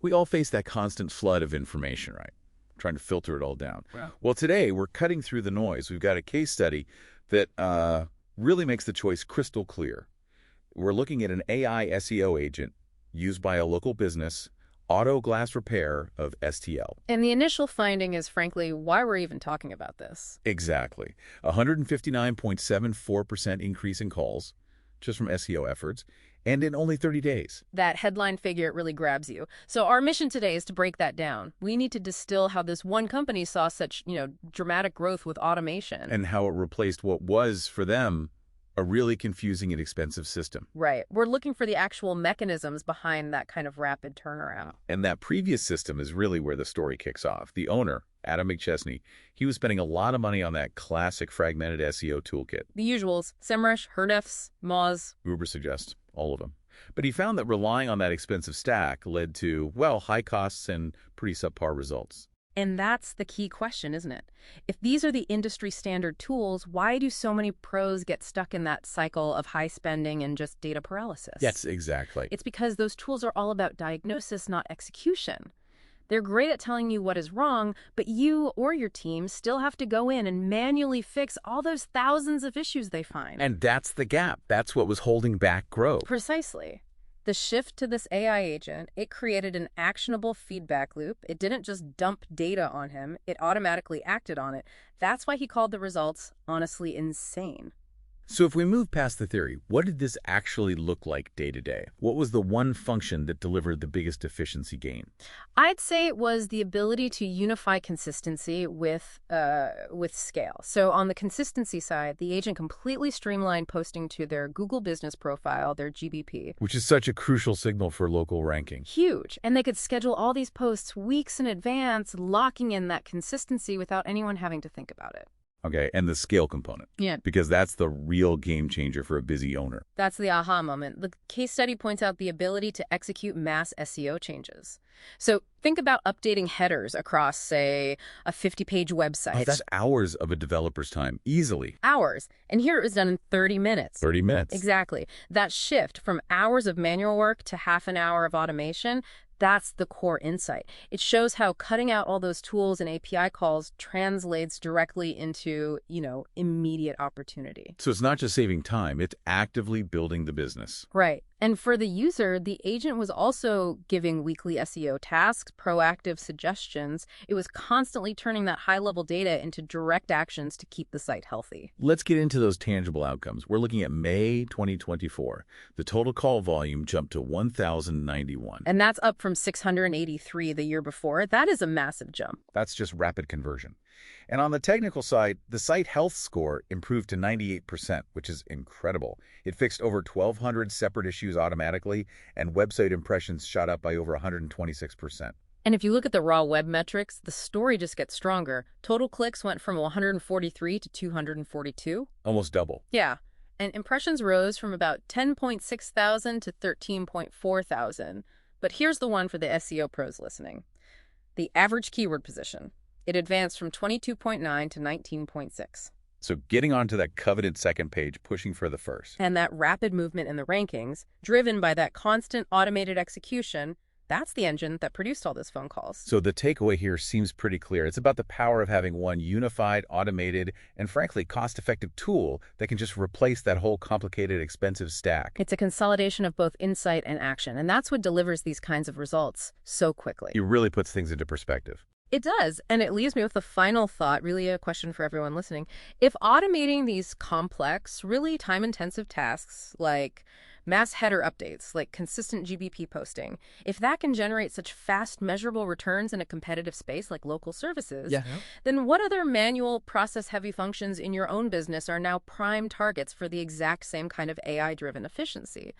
We all face that constant flood of information, right? Trying to filter it all down. Wow. Well, today we're cutting through the noise. We've got a case study that really makes the choice crystal clear. We're looking at an AI SEO agent used by a local business, auto glass repair of STL. And the initial finding is, frankly, why we're even talking about this. Exactly. 159.74% increase in calls, just from SEO efforts, and in only 30 days. That headline figure really grabs you. So our mission today is to break that down. We need to distill how this one company saw such, dramatic growth with automation. And how it replaced what was, for them, a really confusing and expensive system. Right. We're looking for the actual mechanisms behind that kind of rapid turnaround. And that previous system is really where the story kicks off. The owner, Adam McChesney, he was spending a lot of money on that classic fragmented SEO toolkit. The usuals: SemRush, Ahrefs, Moz, Ubersuggest, all of them. But he found that relying on that expensive stack led to, well, high costs and pretty subpar results. And that's the key question, isn't it? If these are the industry standard tools, why do so many pros get stuck in that cycle of high spending and just data paralysis? Yes, exactly. It's because those tools are all about diagnosis, not execution. They're great at telling you what is wrong, but you or your team still have to go in and manually fix all those thousands of issues they find. And that's the gap. That's what was holding back growth. Precisely. The shift to this AI agent, it created an actionable feedback loop. It didn't just dump data on him. It automatically acted on it. That's why he called the results honestly insane. So if we move past the theory, what did this actually look like day to day? What was the one function that delivered the biggest efficiency gain? I'd say it was the ability to unify consistency with scale. So on the consistency side, the agent completely streamlined posting to their Google business profile, their GBP. Which is such a crucial signal for local ranking. Huge. And they could schedule all these posts weeks in advance, locking in that consistency without anyone having to think about it. Okay, and the scale component. Yeah. Because that's the real game changer for a busy owner. That's the aha moment. The case study points out the ability to execute mass SEO changes. So think about updating headers across, say, a 50-page website. Oh, that's hours of a developer's time, easily. Hours. And here it was done in 30 minutes. 30 minutes. Exactly. That shift from hours of manual work to half an hour of automation, that's the core insight. It shows how cutting out all those tools and API calls translates directly into, immediate opportunity. So it's not just saving time, it's actively building the business. Right. And for the user, the agent was also giving weekly SEO tasks, proactive suggestions. It was constantly turning that high-level data into direct actions to keep the site healthy. Let's get into those tangible outcomes. We're looking at May 2024. The total call volume jumped to 1,091. And that's up from 683 the year before. That is a massive jump. That's just rapid conversion. And on the technical side, the site health score improved to 98%, which is incredible. It fixed over 1,200 separate issues automatically, and website impressions shot up by over 126%. And if you look at the raw web metrics, the story just gets stronger. Total clicks went from 143 to 242. Almost double. Yeah. And impressions rose from about 10.6 thousand to 13.4 thousand. But here's the one for the SEO pros listening. The average keyword position. It advanced from 22.9 to 19.6. So getting onto that coveted second page, pushing for the first. And that rapid movement in the rankings, driven by that constant automated execution, that's the engine that produced all those phone calls. So the takeaway here seems pretty clear. It's about the power of having one unified, automated, and frankly, cost-effective tool that can just replace that whole complicated, expensive stack. It's a consolidation of both insight and action, and that's what delivers these kinds of results so quickly. It really puts things into perspective. It does, and it leaves me with the final thought, really a question for everyone listening. If automating these complex, really time-intensive tasks like mass header updates, like consistent GBP posting, if that can generate such fast, measurable returns in a competitive space like local services, then what other manual, process-heavy functions in your own business are now prime targets for the exact same kind of AI-driven efficiency?